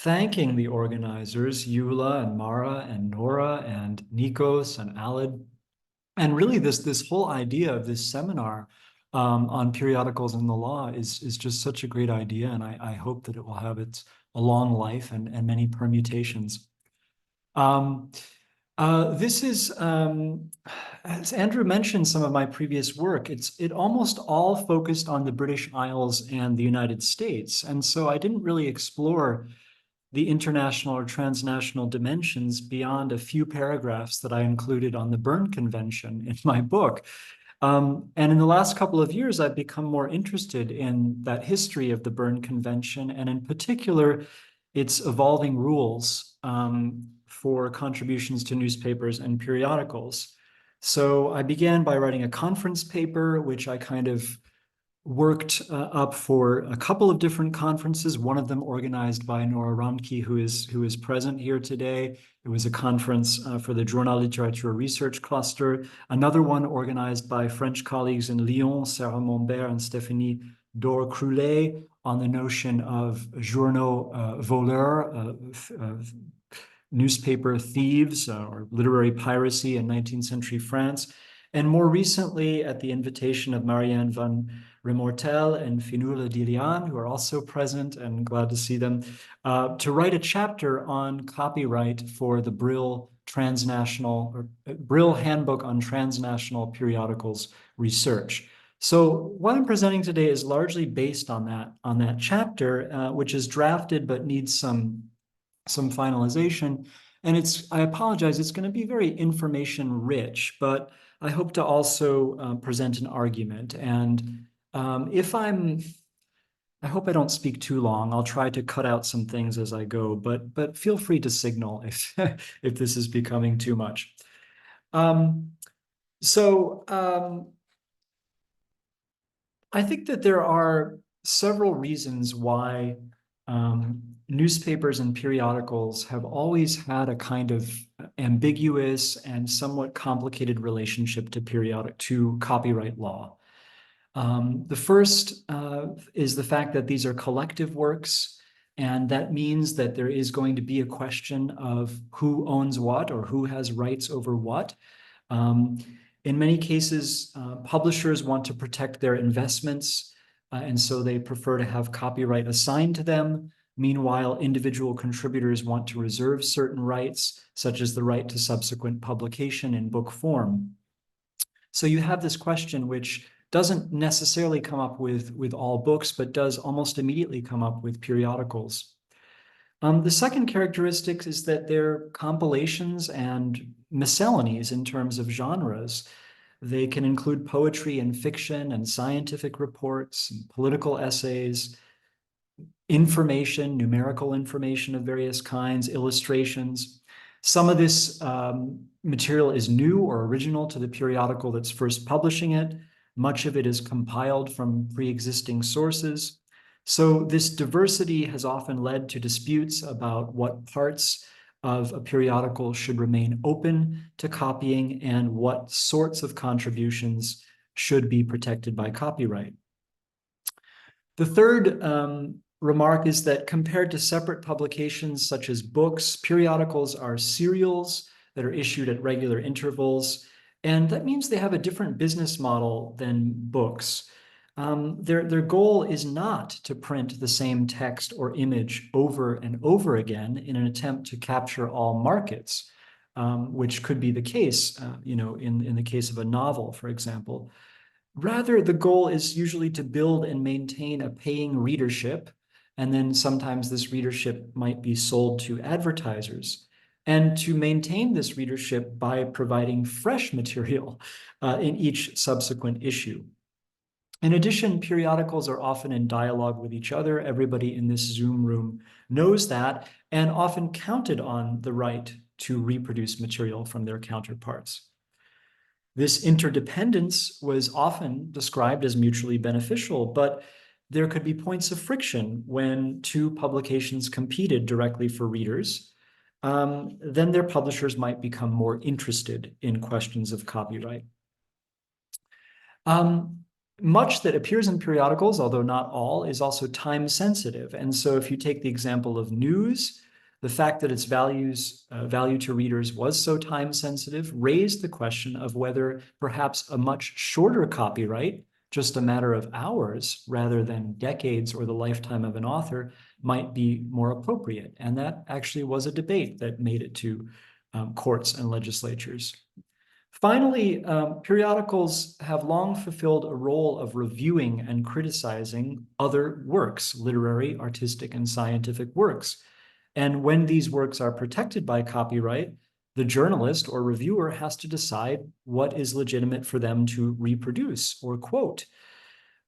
thanking the organizers, Eula and Mara and Nora and Nikos and Alid. And really this whole idea of this seminar on periodicals in the law is just such a great idea. And I hope that it will have a long life and many permutations. This is, as Andrew mentioned, some of my previous work. It almost all focused on the British Isles and the United States. And so I didn't really explore the international or transnational dimensions beyond a few paragraphs that I included on the Berne Convention in my book. And in the last couple of years, I've become more interested in that history of the Berne Convention, and in particular, its evolving rules for contributions to newspapers and periodicals. So I began by writing a conference paper, which I kind of worked up for a couple of different conferences, one of them organized by Nora Romke, who is present here today. It was a conference for the Journal Literature Research Cluster, another one organized by French colleagues in Lyon, Sarah Mombert and Stéphanie Dore-Croulet, on the notion of journaux voleurs, newspaper thieves or literary piracy in 19th century France. And more recently, at the invitation of Marianne van Remortel and Finoula Dilian, who are also present and glad to see them, to write a chapter on copyright for the Brill Brill Handbook on Transnational Periodicals Research. So what I'm presenting today is largely based on that chapter, which is drafted but needs some finalization. And I apologize, it's going to be very information rich, but I hope to also present an argument. And I hope I don't speak too long. I'll try to cut out some things as I go, but feel free to signal if if this is becoming too much. I think that there are several reasons why newspapers and periodicals have always had a kind of ambiguous and somewhat complicated relationship to copyright law. The first is the fact that these are collective works, and that means that there is going to be a question of who owns what or who has rights over what. In many cases, publishers want to protect their investments, and so they prefer to have copyright assigned to them. Meanwhile, individual contributors want to reserve certain rights, such as the right to subsequent publication in book form. So you have this question which doesn't necessarily come up with all books, but does almost immediately come up with periodicals. The second characteristic is that they're compilations and miscellanies in terms of genres. They can include poetry and fiction and scientific reports, and political essays, information, numerical information of various kinds, illustrations. Some of this material is new or original to the periodical that's first publishing it. Much of it is compiled from pre-existing sources. So this diversity has often led to disputes about what parts of a periodical should remain open to copying and what sorts of contributions should be protected by copyright. The third remark is that compared to separate publications such as books, periodicals are serials that are issued at regular intervals, and that means they have a different business model than books. Their goal is not to print the same text or image over and over again in an attempt to capture all markets, which could be the case, in the case of a novel, for example. Rather, the goal is usually to build and maintain a paying readership, and then sometimes this readership might be sold to advertisers, and to maintain this readership by providing fresh material in each subsequent issue. In addition, periodicals are often in dialogue with each other. Everybody in this Zoom room knows that, and often counted on the right to reproduce material from their counterparts. This interdependence was often described as mutually beneficial, but there could be points of friction when two publications competed directly for readers. Then their publishers might become more interested in questions of copyright. much that appears in periodicals, although not all, is also time sensitive. And so if you take the example of news, the fact that its value to readers was so time sensitive raised the question of whether perhaps a much shorter copyright, just a matter of hours rather than decades or the lifetime of an author, might be more appropriate. And that actually was a debate that made it to courts and legislatures. Finally, periodicals have long fulfilled a role of reviewing and criticizing other works, literary, artistic, and scientific works. And when these works are protected by copyright, the journalist or reviewer has to decide what is legitimate for them to reproduce or quote.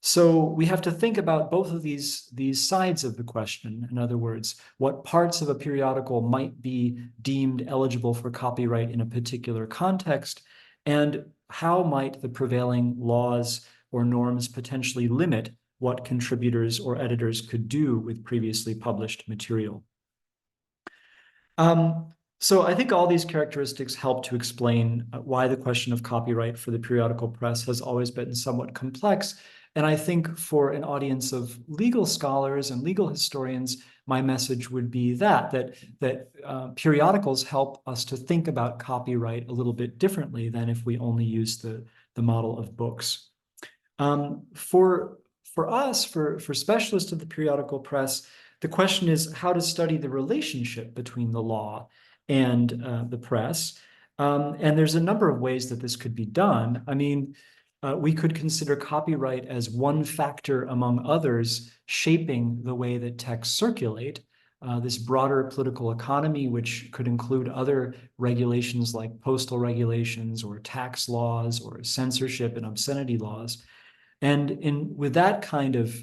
So we have to think about both of these sides of the question. In other words, what parts of a periodical might be deemed eligible for copyright in a particular context, and how might the prevailing laws or norms potentially limit what contributors or editors could do with previously published material. So I think all these characteristics help to explain why the question of copyright for the periodical press has always been somewhat complex. And I think for an audience of legal scholars and legal historians, my message would be that periodicals help us to think about copyright a little bit differently than if we only use the model of books. For us, for specialists of the periodical press, the question is how to study the relationship between the law and the press. And there's a number of ways that this could be done. I mean, we could consider copyright as one factor among others shaping the way that texts circulate. This broader political economy, which could include other regulations like postal regulations or tax laws or censorship and obscenity laws. And with that kind of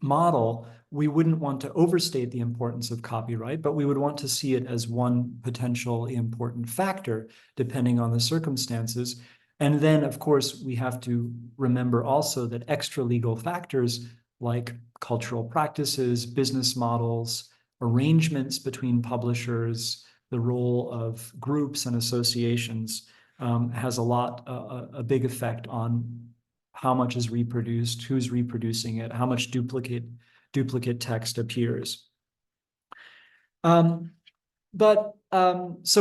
model, we wouldn't want to overstate the importance of copyright, but we would want to see it as one potentially important factor, depending on the circumstances. And then, of course, we have to remember also that extra legal factors like cultural practices, business models, arrangements between publishers, the role of groups and associations has a big effect on how much is reproduced, who's reproducing it, how much duplicate text appears. So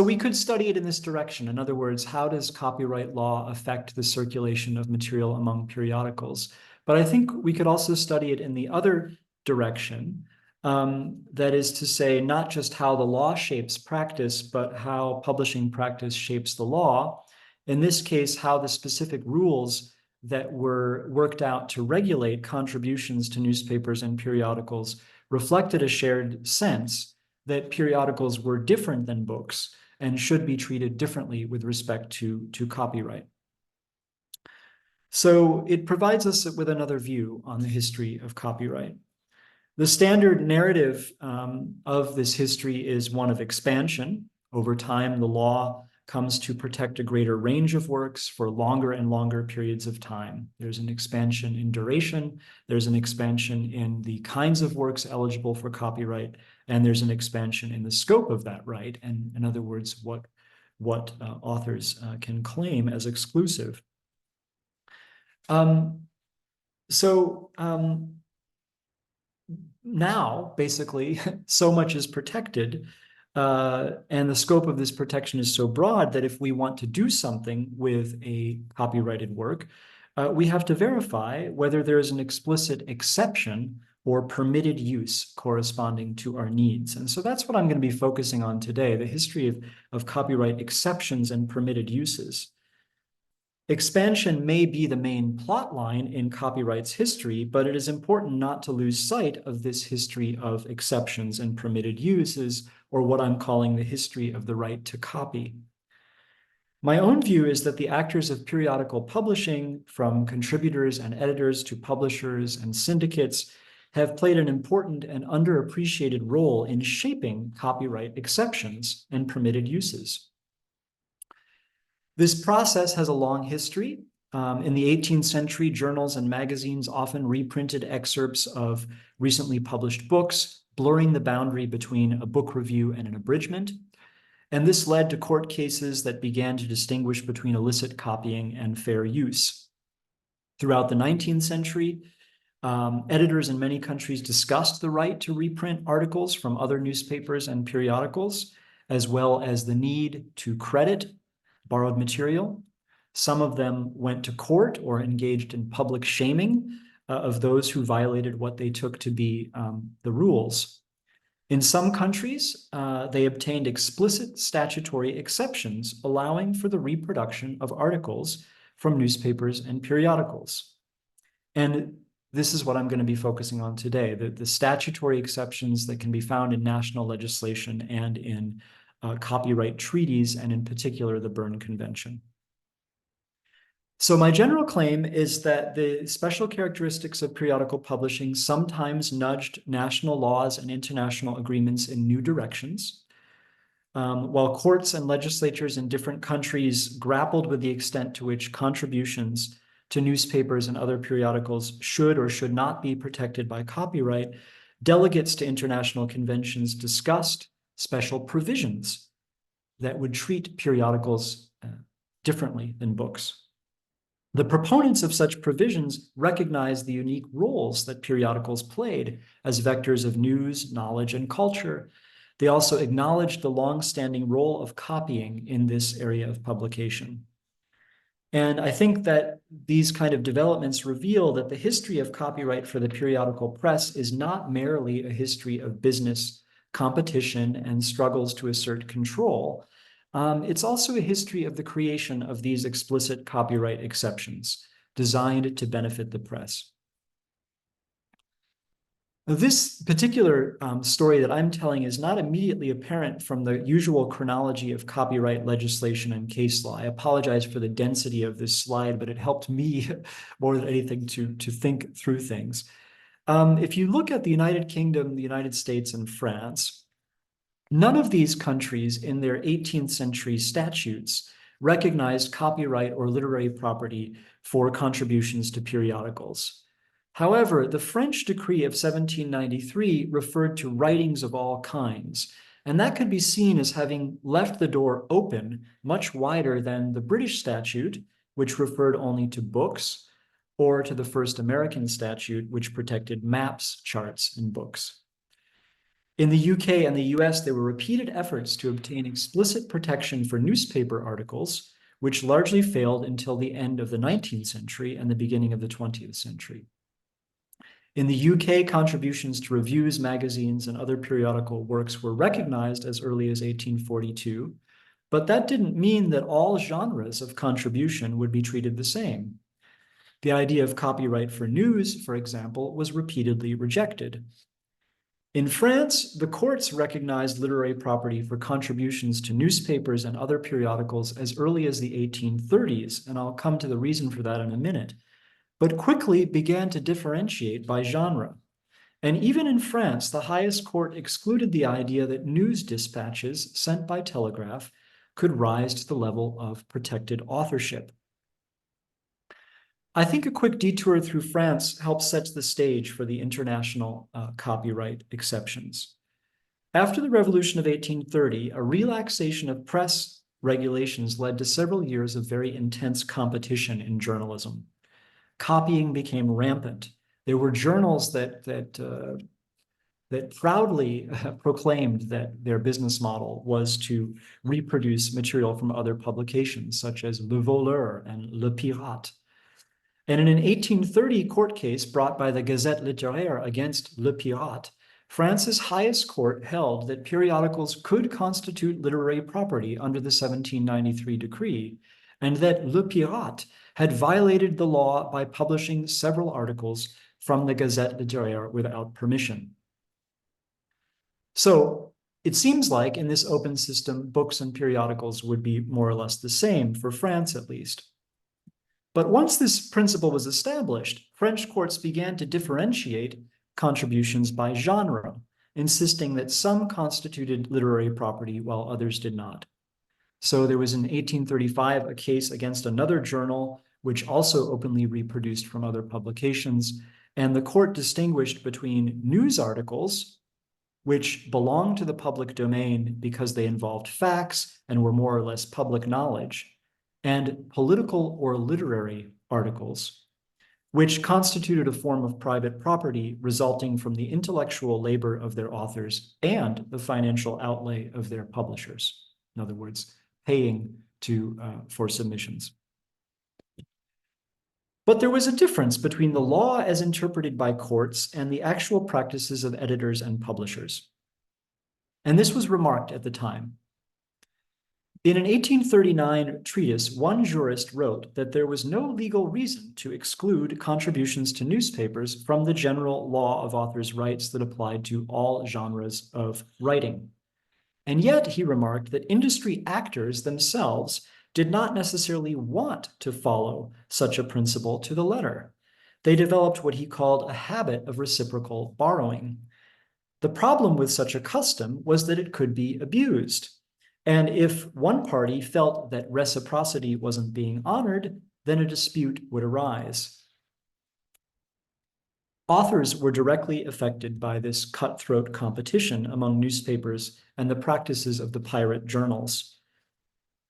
we could study it in this direction. In other words, how does copyright law affect the circulation of material among periodicals? But I think we could also study it in the other direction. That is to say, not just how the law shapes practice, but how publishing practice shapes the law. In this case, how the specific rules that were worked out to regulate contributions to newspapers and periodicals reflected a shared sense that periodicals were different than books and should be treated differently with respect to copyright. So it provides us with another view on the history of copyright. The standard narrative of this history is one of expansion. Over time, the law comes to protect a greater range of works for longer and longer periods of time. There's an expansion in duration, there's an expansion in the kinds of works eligible for copyright, and there's an expansion in the scope of that right, and in other words, what authors can claim as exclusive. Now, basically, so much is protected, and the scope of this protection is so broad that if we want to do something with a copyrighted work, we have to verify whether there is an explicit exception or permitted use corresponding to our needs. And so that's what I'm going to be focusing on today, the history of copyright exceptions and permitted uses. Expansion may be the main plot line in copyright's history, but it is important not to lose sight of this history of exceptions and permitted uses, or what I'm calling the history of the right to copy. My own view is that the actors of periodical publishing, from contributors and editors to publishers and syndicates, have played an important and underappreciated role in shaping copyright exceptions and permitted uses. This process has a long history. In the 18th century, journals and magazines often reprinted excerpts of recently published books, blurring the boundary between a book review and an abridgment. And this led to court cases that began to distinguish between illicit copying and fair use. Throughout the 19th century, editors in many countries discussed the right to reprint articles from other newspapers and periodicals, as well as the need to credit borrowed material. Some of them went to court or engaged in public shaming of those who violated what they took to be the rules. In some countries, they obtained explicit statutory exceptions allowing for the reproduction of articles from newspapers and periodicals. And this is what I'm going to be focusing on today, the statutory exceptions that can be found in national legislation and in copyright treaties, and in particular, the Berne Convention. So my general claim is that the special characteristics of periodical publishing sometimes nudged national laws and international agreements in new directions. While courts and legislatures in different countries grappled with the extent to which contributions to newspapers and other periodicals should or should not be protected by copyright, delegates to international conventions discussed special provisions that would treat periodicals differently than books. The proponents of such provisions recognized the unique roles that periodicals played as vectors of news, knowledge, and culture. They also acknowledged the long-standing role of copying in this area of publication. And I think that these kind of developments reveal that the history of copyright for the periodical press is not merely a history of business competition and struggles to assert control. It's also a history of the creation of these explicit copyright exceptions designed to benefit the press. This particular story that I'm telling is not immediately apparent from the usual chronology of copyright legislation and case law. I apologize for the density of this slide, but it helped me more than anything to think through things. If you look at the United Kingdom, the United States, and France, none of these countries in their 18th century statutes recognized copyright or literary property for contributions to periodicals. However, the French decree of 1793 referred to writings of all kinds, and that could be seen as having left the door open much wider than the British statute, which referred only to books, or to the first American statute, which protected maps, charts, and books. In the UK and the US, there were repeated efforts to obtain explicit protection for newspaper articles, which largely failed until the end of the 19th century and the beginning of the 20th century. In the UK, contributions to reviews, magazines, and other periodical works were recognized as early as 1842, but that didn't mean that all genres of contribution would be treated the same. The idea of copyright for news, for example, was repeatedly rejected. In France, the courts recognized literary property for contributions to newspapers and other periodicals as early as the 1830s, and I'll come to the reason for that in a minute, but quickly began to differentiate by genre. And even in France, the highest court excluded the idea that news dispatches sent by telegraph could rise to the level of protected authorship. I think a quick detour through France helps set the stage for the international copyright exceptions. After the Revolution of 1830, a relaxation of press regulations led to several years of very intense competition in journalism. Copying became rampant. There were journals that proudly proclaimed that their business model was to reproduce material from other publications, such as Le Voleur and Le Pirate. And in an 1830 court case brought by the Gazette Littéraire against Le Pirate, France's highest court held that periodicals could constitute literary property under the 1793 decree, and that Le Pirate had violated the law by publishing several articles from the Gazette Littéraire without permission. So it seems like in this open system, books and periodicals would be more or less the same, for France at least. But once this principle was established, French courts began to differentiate contributions by genre, insisting that some constituted literary property while others did not. So there was in 1835 a case against another journal, which also openly reproduced from other publications, and the court distinguished between news articles, which belonged to the public domain because they involved facts and were more or less public knowledge, and political or literary articles, which constituted a form of private property resulting from the intellectual labor of their authors and the financial outlay of their publishers. In other words, paying for submissions. But there was a difference between the law as interpreted by courts and the actual practices of editors and publishers. And this was remarked at the time. In an 1839 treatise, one jurist wrote that there was no legal reason to exclude contributions to newspapers from the general law of authors' rights that applied to all genres of writing. And yet, he remarked that industry actors themselves did not necessarily want to follow such a principle to the letter. They developed what he called a habit of reciprocal borrowing. The problem with such a custom was that it could be abused. And if one party felt that reciprocity wasn't being honored, then a dispute would arise. Authors were directly affected by this cutthroat competition among newspapers and the practices of the pirate journals.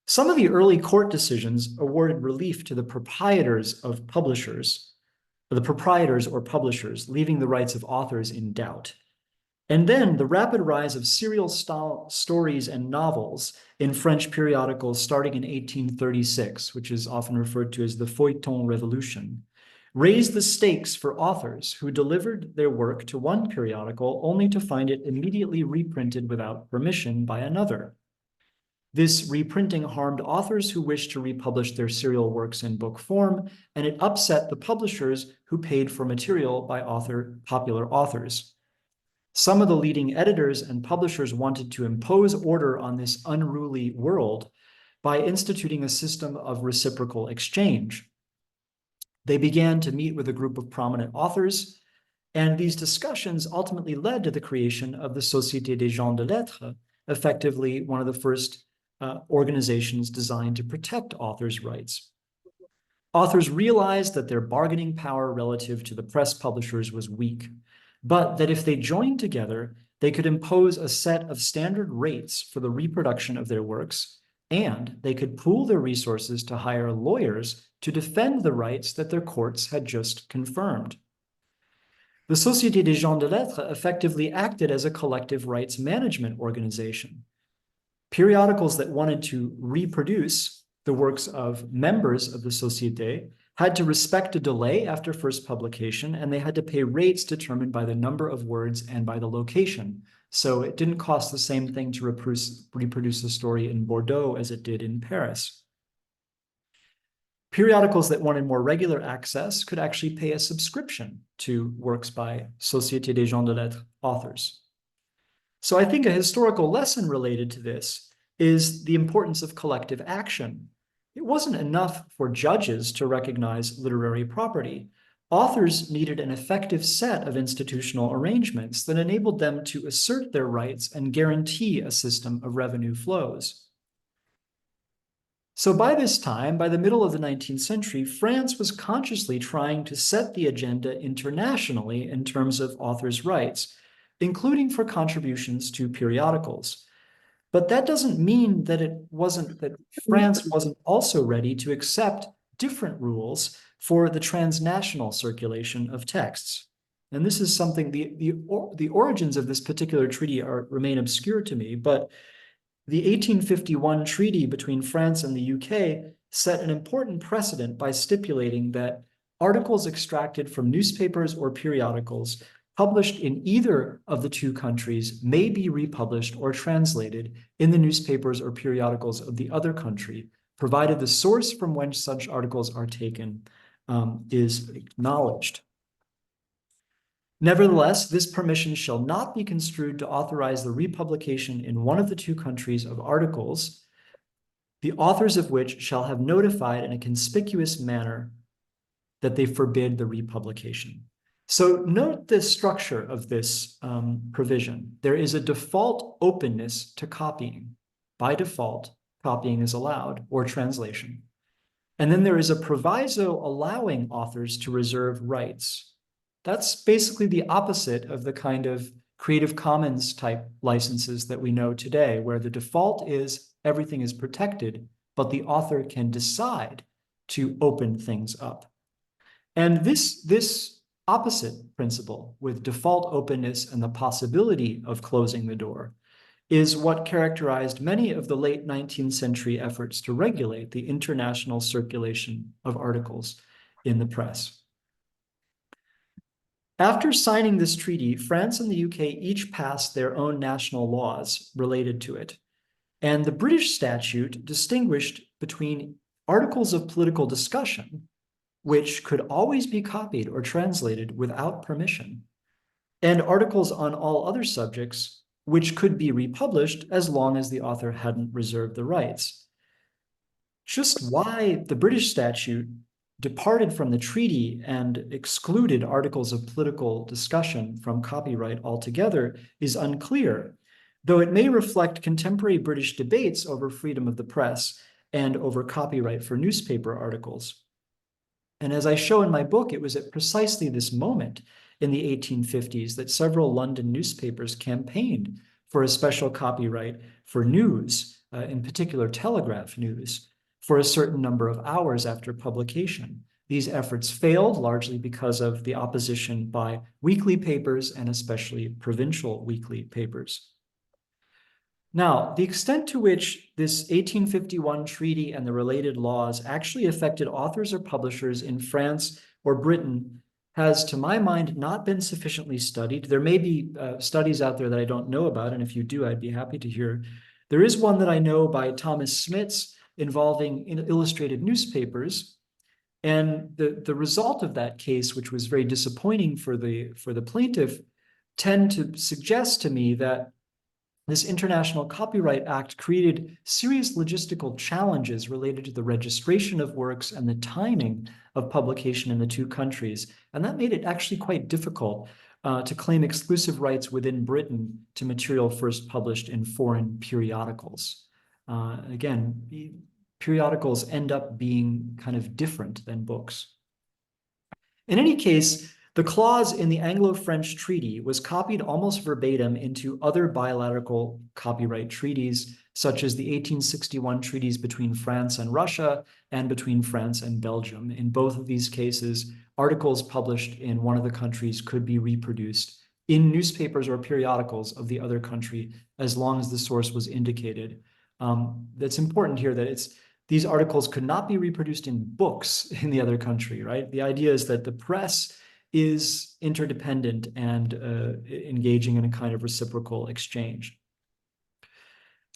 Some of the early court decisions awarded relief to the proprietors or publishers, leaving the rights of authors in doubt. And then the rapid rise of serial stories and novels in French periodicals starting in 1836, which is often referred to as the Feuilleton Revolution, raised the stakes for authors who delivered their work to one periodical only to find it immediately reprinted without permission by another. This reprinting harmed authors who wished to republish their serial works in book form, and it upset the publishers who paid for material by popular authors. Some of the leading editors and publishers wanted to impose order on this unruly world by instituting a system of reciprocal exchange. They began to meet with a group of prominent authors, and these discussions ultimately led to the creation of the Société des gens de lettres, effectively one of the first organizations designed to protect authors' rights. Authors realized that their bargaining power relative to the press publishers was weak, but that if they joined together, they could impose a set of standard rates for the reproduction of their works, and they could pool their resources to hire lawyers to defend the rights that their courts had just confirmed. The Société des gens de lettres effectively acted as a collective rights management organization. Periodicals that wanted to reproduce the works of members of the Société had to respect a delay after first publication, and they had to pay rates determined by the number of words and by the location. So it didn't cost the same thing to reproduce a story in Bordeaux as it did in Paris. Periodicals that wanted more regular access could actually pay a subscription to works by Société des gens de lettres authors. So I think a historical lesson related to this is the importance of collective action. It wasn't enough for judges to recognize literary property. Authors needed an effective set of institutional arrangements that enabled them to assert their rights and guarantee a system of revenue flows. So by this time, by the middle of the 19th century, France was consciously trying to set the agenda internationally in terms of authors' rights, including for contributions to periodicals. But that doesn't mean that France wasn't also ready to accept different rules for the transnational circulation of texts. And this is something, the origins of this particular treaty remain obscure to me, but the 1851 treaty between France and the UK set an important precedent by stipulating that articles extracted from newspapers or periodicals published in either of the two countries may be republished or translated in the newspapers or periodicals of the other country, provided the source from whence such articles are taken is acknowledged. Nevertheless, this permission shall not be construed to authorize the republication in one of the two countries of articles, the authors of which shall have notified in a conspicuous manner that they forbid the republication. So note the structure of this provision. There is a default openness to copying. By default, copying is allowed, or translation. And then there is a proviso allowing authors to reserve rights. That's basically the opposite of the kind of Creative Commons type licenses that we know today, where the default is everything is protected, but the author can decide to open things up. And this opposite principle, with default openness and the possibility of closing the door, is what characterized many of the late 19th century efforts to regulate the international circulation of articles in the press. After signing this treaty, France and the UK each passed their own national laws related to it. And the British statute distinguished between articles of political discussion, which could always be copied or translated without permission, and articles on all other subjects, which could be republished as long as the author hadn't reserved the rights. Just why the British statute departed from the treaty and excluded articles of political discussion from copyright altogether is unclear, though it may reflect contemporary British debates over freedom of the press and over copyright for newspaper articles. And as I show in my book, it was at precisely this moment in the 1850s that several London newspapers campaigned for a special copyright for news, in particular telegraph news, for a certain number of hours after publication. These efforts failed largely because of the opposition by weekly papers and especially provincial weekly papers. Now, the extent to which this 1851 treaty and the related laws actually affected authors or publishers in France or Britain has, to my mind, not been sufficiently studied. There may be studies out there that I don't know about, and if you do, I'd be happy to hear. There is one that I know by Thomas Smits involving illustrated newspapers. And the result of that case, which was very disappointing for the plaintiff, tend to suggest to me that this International Copyright Act created serious logistical challenges related to the registration of works and the timing of publication in the two countries. And that made it actually quite difficult to claim exclusive rights within Britain to material first published in foreign periodicals. Again, periodicals end up being kind of different than books. In any case, the clause in the Anglo-French treaty was copied almost verbatim into other bilateral copyright treaties, such as the 1861 treaties between France and Russia and between France and Belgium. In both of these cases, articles published in one of the countries could be reproduced in newspapers or periodicals of the other country, as long as the source was indicated. That's important here that these articles could not be reproduced in books in the other country, right? The idea is that the press is interdependent and engaging in a kind of reciprocal exchange.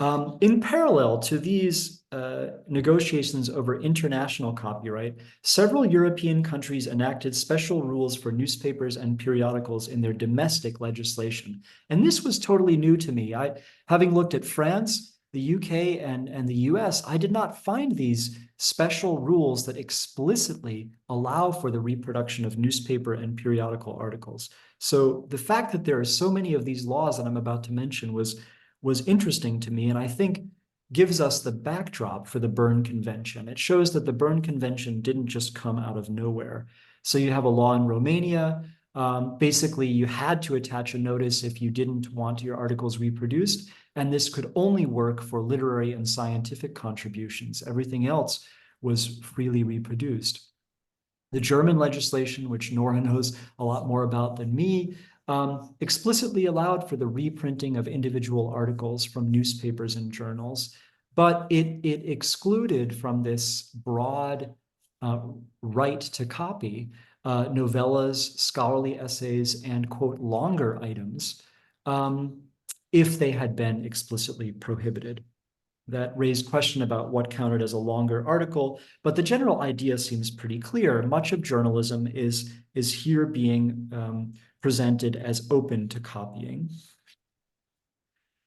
In parallel to these negotiations over international copyright, several European countries enacted special rules for newspapers and periodicals in their domestic legislation. And this was totally new to me. Having looked at France, the UK, and the US, I did not find these special rules that explicitly allow for the reproduction of newspaper and periodical articles. So the fact that there are so many of these laws that I'm about to mention was interesting to me, and I think gives us the backdrop for the Berne Convention. It shows that the Berne Convention didn't just come out of nowhere. So you have a law in Romania. Basically, you had to attach a notice if you didn't want your articles reproduced, and this could only work for literary and scientific contributions. Everything else was freely reproduced. The German legislation, which Nora knows a lot more about than me, explicitly allowed for the reprinting of individual articles from newspapers and journals, but it excluded from this broad right to copy novellas, scholarly essays, and, quote, longer items, if they had been explicitly prohibited. That raised question about what counted as a longer article, but the general idea seems pretty clear. Much of journalism is here being presented as open to copying.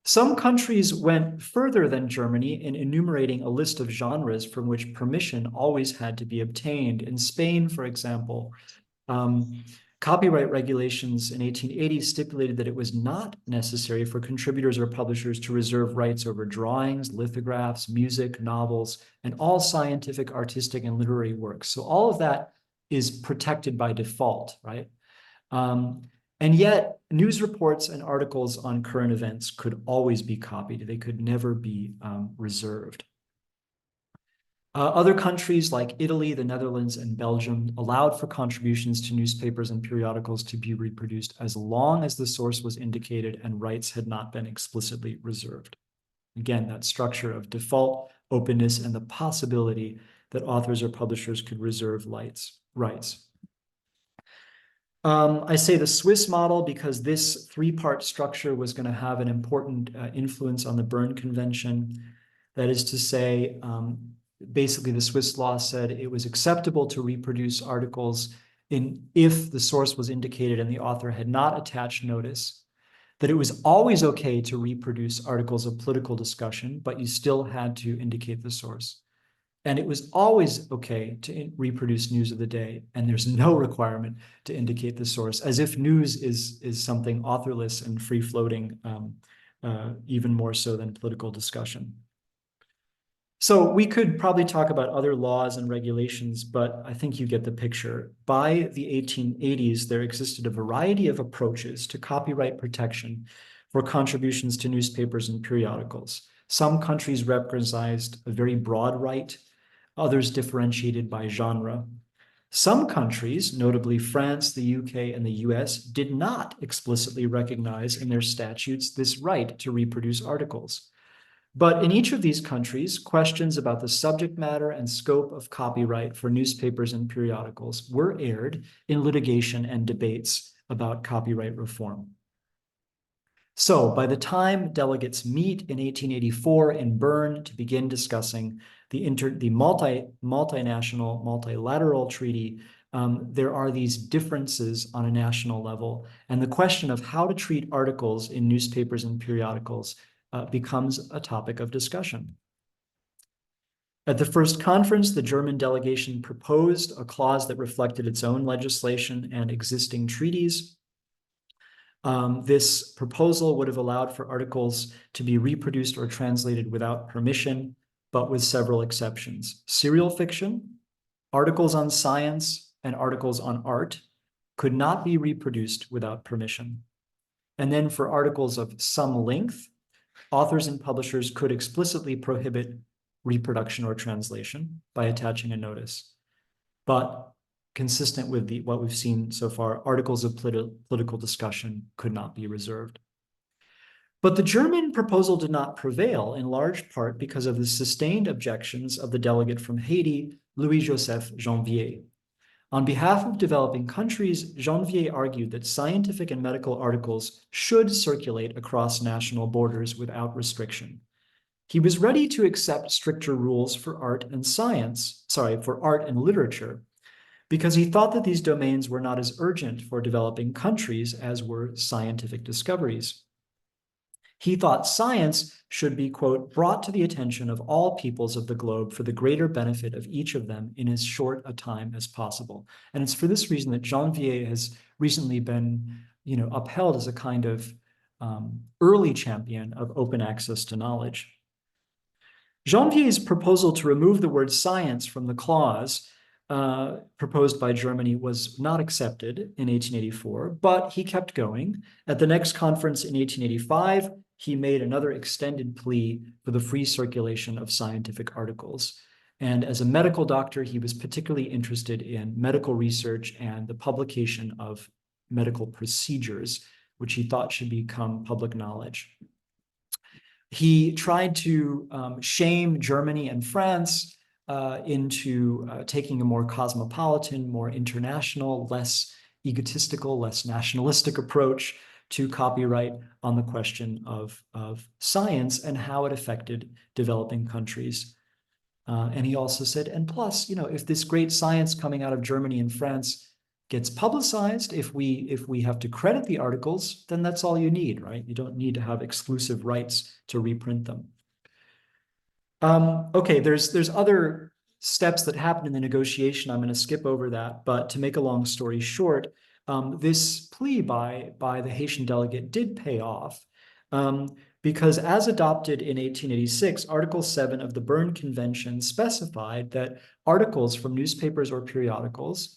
Some countries went further than Germany in enumerating a list of genres from which permission always had to be obtained. In Spain, for example, copyright regulations in 1880 stipulated that it was not necessary for contributors or publishers to reserve rights over drawings, lithographs, music, novels, and all scientific, artistic, and literary works. So all of that is protected by default, right? And yet, news reports and articles on current events could always be copied. They could never be reserved. Other countries like Italy, the Netherlands, and Belgium allowed for contributions to newspapers and periodicals to be reproduced as long as the source was indicated and rights had not been explicitly reserved. Again, that structure of default, openness, and the possibility that authors or publishers could reserve rights. I say the Swiss model because this three-part structure was going to have an important influence on the Berne Convention. That is to say, basically the Swiss law said it was acceptable to reproduce articles if the source was indicated and the author had not attached notice, that it was always okay to reproduce articles of political discussion, but you still had to indicate the source. And it was always okay to reproduce news of the day, and there's no requirement to indicate the source, as if news is something authorless and free-floating, even more so than political discussion. So we could probably talk about other laws and regulations, but I think you get the picture. By the 1880s, there existed a variety of approaches to copyright protection for contributions to newspapers and periodicals. Some countries recognized a very broad right, others differentiated by genre. Some countries, notably France, the UK, and the US, did not explicitly recognize in their statutes this right to reproduce articles. But in each of these countries, questions about the subject matter and scope of copyright for newspapers and periodicals were aired in litigation and debates about copyright reform. So by the time delegates meet in 1884 in Bern to begin discussing the multinational, multilateral treaty, there are these differences on a national level. And the question of how to treat articles in newspapers and periodicals becomes a topic of discussion. At the first conference, the German delegation proposed a clause that reflected its own legislation and existing treaties. This proposal would have allowed for articles to be reproduced or translated without permission, but with several exceptions. Serial fiction, articles on science, and articles on art could not be reproduced without permission. And then for articles of some length, authors and publishers could explicitly prohibit reproduction or translation by attaching a notice. But consistent with what we've seen so far, articles of political discussion could not be reserved. But the German proposal did not prevail, in large part because of the sustained objections of the delegate from Haiti, Louis-Joseph Janvier. On behalf of developing countries, Janvier argued that scientific and medical articles should circulate across national borders without restriction. He was ready to accept stricter rules for art and literature, because he thought that these domains were not as urgent for developing countries as were scientific discoveries. He thought science should be, quote, brought to the attention of all peoples of the globe for the greater benefit of each of them in as short a time as possible. And it's for this reason that Janvier has recently been, upheld as a kind of early champion of open access to knowledge. Janvier's proposal to remove the word science from the clause proposed by Germany was not accepted in 1884, but he kept going. At the next conference in 1885, he made another extended plea for the free circulation of scientific articles. And as a medical doctor, he was particularly interested in medical research and the publication of medical procedures, which he thought should become public knowledge. He tried to shame Germany and France into taking a more cosmopolitan, more international, less egotistical, less nationalistic approach to copyright on the question of science and how it affected developing countries. And he also said, and plus, if this great science coming out of Germany and France gets publicized, if we have to credit the articles, then that's all you need, right? You don't need to have exclusive rights to reprint them. Okay, there's other steps that happen in the negotiation. I'm going to skip over that, but to make a long story short, this plea by the Haitian delegate did pay off, because as adopted in 1886, Article 7 of the Berne Convention specified that articles from newspapers or periodicals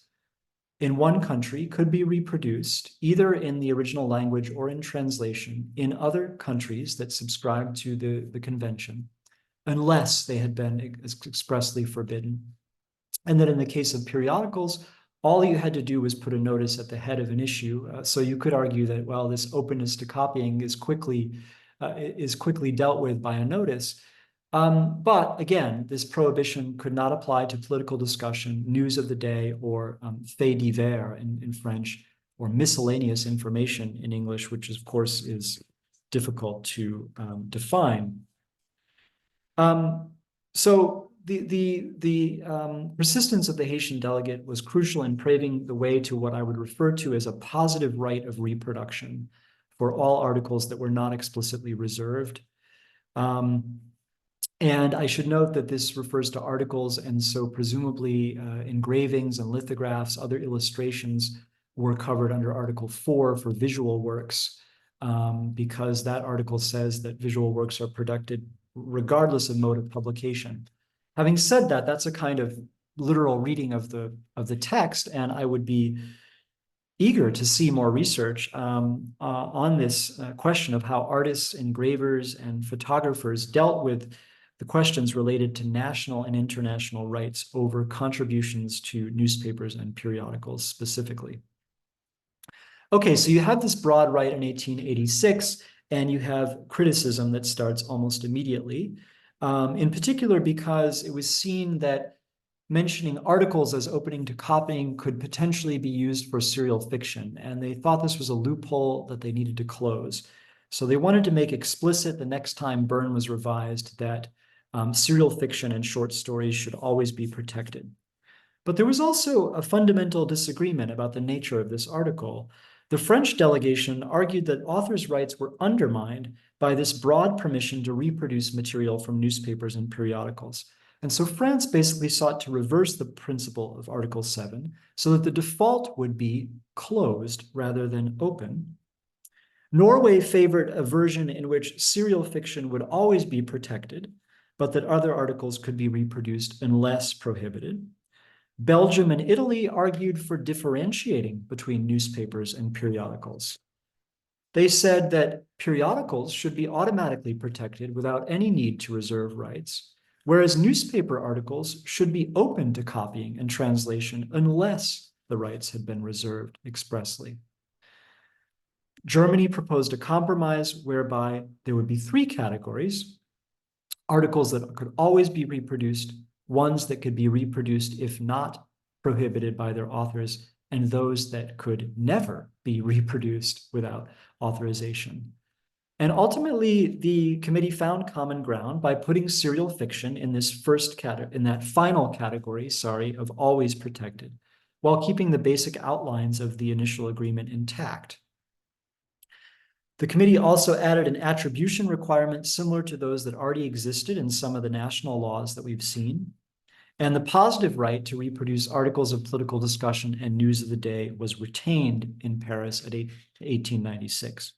in one country could be reproduced either in the original language or in translation in other countries that subscribe to the convention, unless they had been expressly forbidden. And then in the case of periodicals, all you had to do was put a notice at the head of an issue. So you could argue that, well, this openness to copying is quickly dealt with by a notice. But again, this prohibition could not apply to political discussion, news of the day, or faits divers in French, or miscellaneous information in English, which of course is difficult to define. So the persistence of the Haitian delegate was crucial in paving the way to what I would refer to as a positive right of reproduction for all articles that were not explicitly reserved. And I should note that this refers to articles, and so presumably engravings and lithographs, other illustrations were covered under Article 4 for visual works, because that article says that visual works are protected regardless of mode of publication. Having said that, that's a kind of literal reading of the text, and I would be eager to see more research on this question of how artists, engravers, and photographers dealt with the questions related to national and international rights over contributions to newspapers and periodicals specifically. Okay, so you have this broad right in 1886, and you have criticism that starts almost immediately, in particular because it was seen that mentioning articles as opening to copying could potentially be used for serial fiction, and they thought this was a loophole that they needed to close. So they wanted to make explicit the next time Byrne was revised that serial fiction and short stories should always be protected. But there was also a fundamental disagreement about the nature of this article. The French delegation argued that authors' rights were undermined by this broad permission to reproduce material from newspapers and periodicals. And so France basically sought to reverse the principle of Article 7 so that the default would be closed rather than open. Norway favored a version in which serial fiction would always be protected, but that other articles could be reproduced unless prohibited. Belgium and Italy argued for differentiating between newspapers and periodicals. They said that periodicals should be automatically protected without any need to reserve rights, whereas newspaper articles should be open to copying and translation unless the rights had been reserved expressly. Germany proposed a compromise whereby there would be 3 categories: articles that could always be reproduced, ones that could be reproduced if not prohibited by their authors, and those that could never be reproduced without authorization. And ultimately, the committee found common ground by putting serial fiction in this final category, of always protected, while keeping the basic outlines of the initial agreement intact. The committee also added an attribution requirement similar to those that already existed in some of the national laws that we've seen. And the positive right to reproduce articles of political discussion and news of the day was retained in Paris at 1896.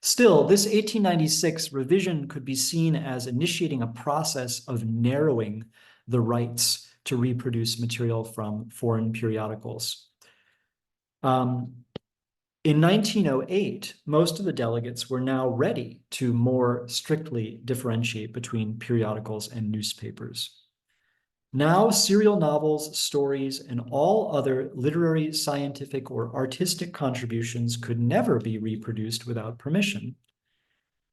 Still, this 1896 revision could be seen as initiating a process of narrowing the rights to reproduce material from foreign periodicals. In 1908, most of the delegates were now ready to more strictly differentiate between periodicals and newspapers. Now, serial novels, stories, and all other literary, scientific, or artistic contributions could never be reproduced without permission.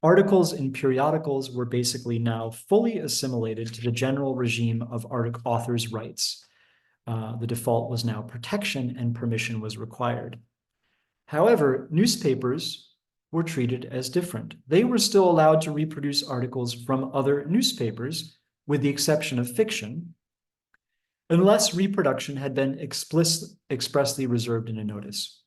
Articles in periodicals were basically now fully assimilated to the general regime of authors' rights. The default was now protection, and permission was required. However, newspapers were treated as different. They were still allowed to reproduce articles from other newspapers, with the exception of fiction, unless reproduction had been expressly reserved in a notice.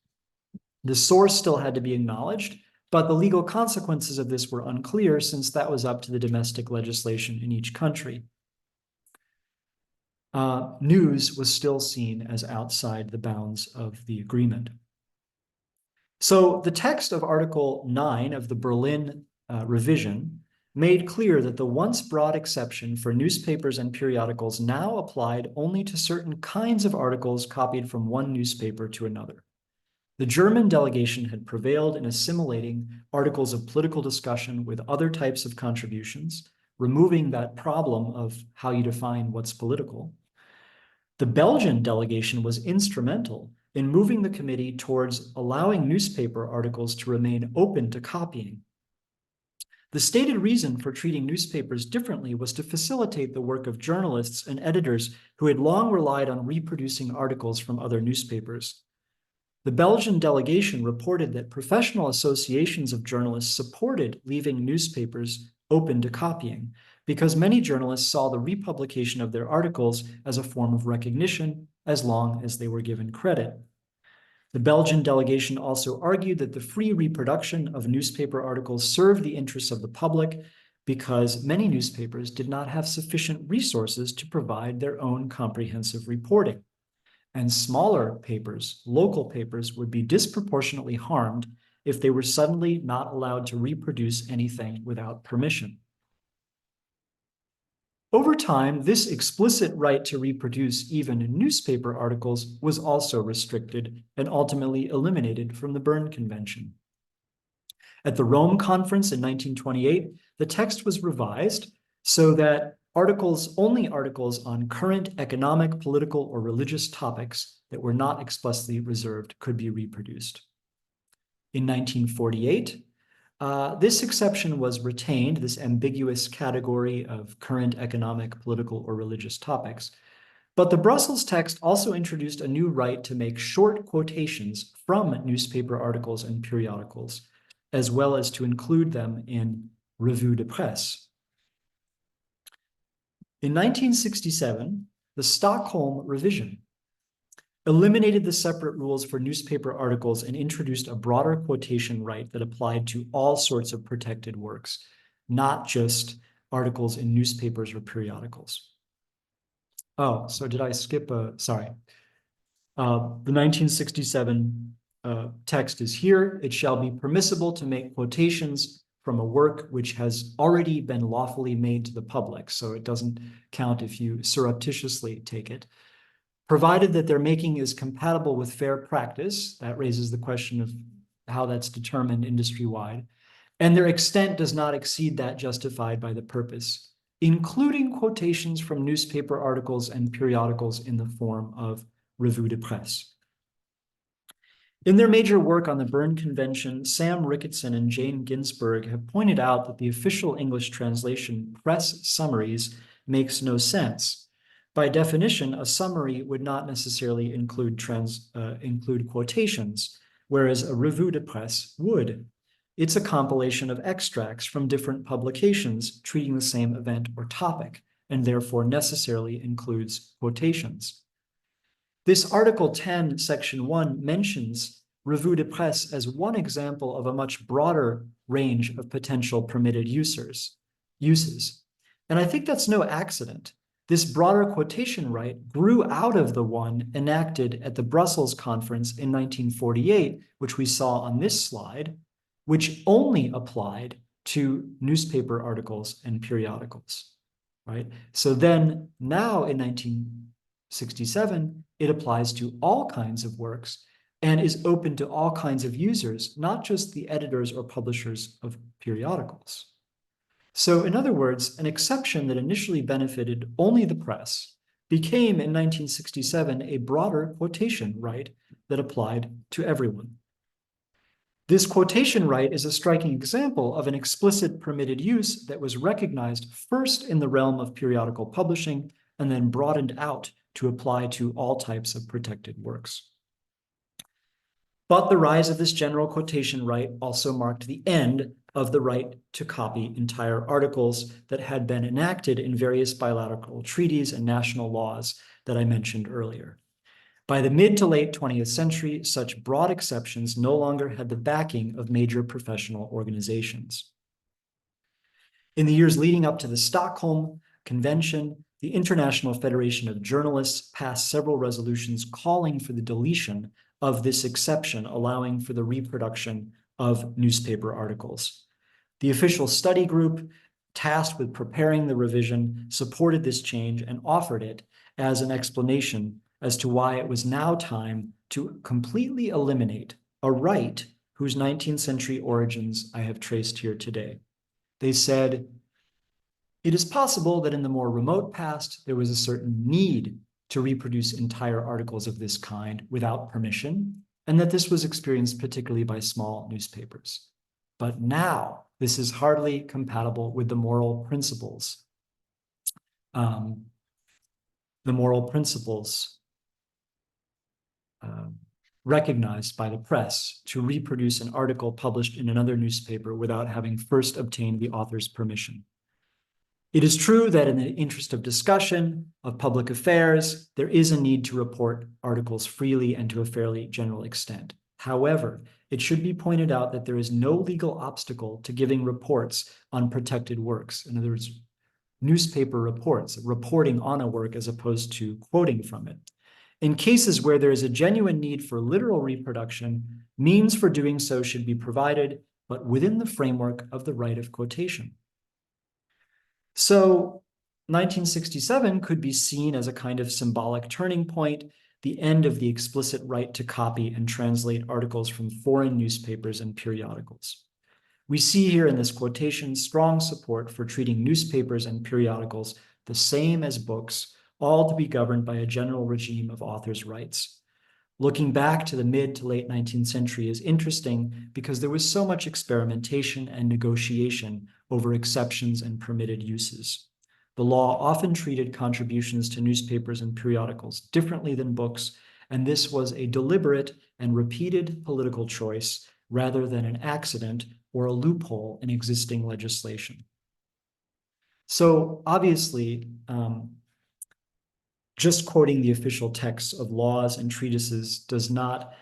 The source still had to be acknowledged, but the legal consequences of this were unclear, since that was up to the domestic legislation in each country. News was still seen as outside the bounds of the agreement. So the text of Article 9 of the Berlin revision made clear that the once broad exception for newspapers and periodicals now applied only to certain kinds of articles copied from one newspaper to another. The German delegation had prevailed in assimilating articles of political discussion with other types of contributions, removing that problem of how you define what's political. The Belgian delegation was instrumental in moving the committee towards allowing newspaper articles to remain open to copying. The stated reason for treating newspapers differently was to facilitate the work of journalists and editors who had long relied on reproducing articles from other newspapers. The Belgian delegation reported that professional associations of journalists supported leaving newspapers open to copying because many journalists saw the republication of their articles as a form of recognition as long as they were given credit. The Belgian delegation also argued that the free reproduction of newspaper articles served the interests of the public because many newspapers did not have sufficient resources to provide their own comprehensive reporting. And smaller papers, local papers, would be disproportionately harmed if they were suddenly not allowed to reproduce anything without permission. Over time, this explicit right to reproduce even newspaper articles was also restricted and ultimately eliminated from the Berne Convention. At the Rome Conference in 1928, the text was revised so that only articles on current economic, political, or religious topics that were not explicitly reserved could be reproduced. In 1948, this exception was retained, this ambiguous category of current economic, political, or religious topics. But the Brussels text also introduced a new right to make short quotations from newspaper articles and periodicals, as well as to include them in revue de presse. In 1967, the Stockholm Revision eliminated the separate rules for newspaper articles and introduced a broader quotation right that applied to all sorts of protected works, not just articles in newspapers or periodicals. Oh, so did I skip sorry. The 1967 text is here. It shall be permissible to make quotations from a work which has already been lawfully made to the public, so it doesn't count if you surreptitiously take it, provided that their making is compatible with fair practice. That raises the question of how that's determined industry-wide, and their extent does not exceed that justified by the purpose, including quotations from newspaper articles and periodicals in the form of revue de presse. In their major work on the Berne Convention, Sam Ricketson and Jane Ginsburg have pointed out that the official English translation, press summaries, makes no sense. By definition, a summary would not necessarily include quotations, whereas a revue de presse would. It's a compilation of extracts from different publications treating the same event or topic, and therefore necessarily includes quotations. This Article 10, Section 1 mentions revue de presse as one example of a much broader range of potential permitted uses. And I think that's no accident. This broader quotation right grew out of the one enacted at the Brussels Conference in 1948, which we saw on this slide, which only applied to newspaper articles and periodicals, right? So then now in 1967, it applies to all kinds of works and is open to all kinds of users, not just the editors or publishers of periodicals. So in other words, an exception that initially benefited only the press became in 1967 a broader quotation right that applied to everyone. This quotation right is a striking example of an explicit permitted use that was recognized first in the realm of periodical publishing and then broadened out to apply to all types of protected works. But the rise of this general quotation right also marked the end of the right to copy entire articles that had been enacted in various bilateral treaties and national laws that I mentioned earlier. By the mid to late 20th century, such broad exceptions no longer had the backing of major professional organizations. In the years leading up to the Stockholm Convention, the International Federation of Journalists passed several resolutions calling for the deletion of this exception, allowing for the reproduction of newspaper articles. The official study group tasked with preparing the revision supported this change and offered it as an explanation as to why it was now time to completely eliminate a right whose 19th century origins I have traced here today. They said, It is possible that in the more remote past, there was a certain need to reproduce entire articles of this kind without permission, and that this was experienced particularly by small newspapers. But now, this is hardly compatible with the moral principles. Recognized by the press to reproduce an article published in another newspaper without having first obtained the author's permission. It is true that in the interest of discussion of public affairs, there is a need to report articles freely and to a fairly general extent. However, it should be pointed out that there is no legal obstacle to giving reports on protected works. In other words, newspaper reports, reporting on a work as opposed to quoting from it. In cases where there is a genuine need for literal reproduction, means for doing so should be provided, but within the framework of the right of quotation. So 1967 could be seen as a kind of symbolic turning point, the end of the explicit right to copy and translate articles from foreign newspapers and periodicals. We see here in this quotation strong support for treating newspapers and periodicals the same as books, all to be governed by a general regime of authors' rights. Looking back to the mid to late 19th century is interesting because there was so much experimentation and negotiation over exceptions and permitted uses. The law often treated contributions to newspapers and periodicals differently than books, and this was a deliberate and repeated political choice rather than an accident or a loophole in existing legislation. So obviously, just quoting the official texts of laws and treatises does not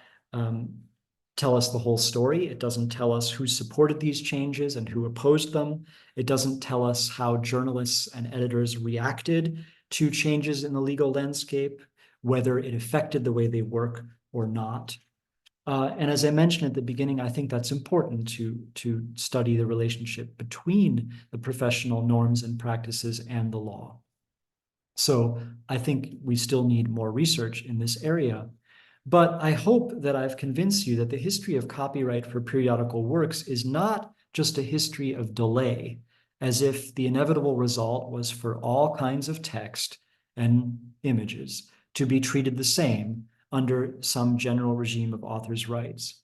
tell us the whole story. It doesn't tell us who supported these changes and who opposed them. It doesn't tell us how journalists and editors reacted to changes in the legal landscape, whether it affected the way they work or not. And as I mentioned at the beginning, I think that's important to study the relationship between the professional norms and practices and the law. So I think we still need more research in this area. But I hope that I've convinced you that the history of copyright for periodical works is not just a history of delay, as if the inevitable result was for all kinds of text and images to be treated the same under some general regime of authors' rights.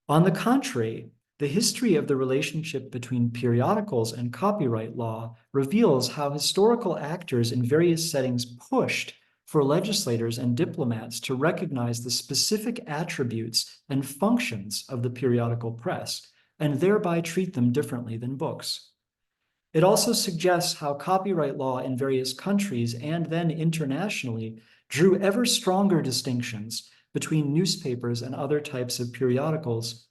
On the contrary, the history of the relationship between periodicals and copyright law reveals how historical actors in various settings pushed for legislators and diplomats to recognize the specific attributes and functions of the periodical press, and thereby treat them differently than books. It also suggests how copyright law in various countries and then internationally drew ever stronger distinctions between newspapers and other types of periodicals,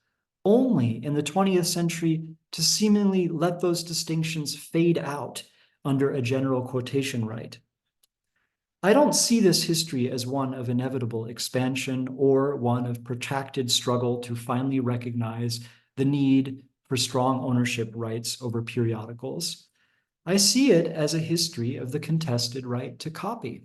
only in the 20th century to seemingly let those distinctions fade out under a general quotation right. I don't see this history as one of inevitable expansion or one of protracted struggle to finally recognize the need for strong ownership rights over periodicals. I see it as a history of the contested right to copy.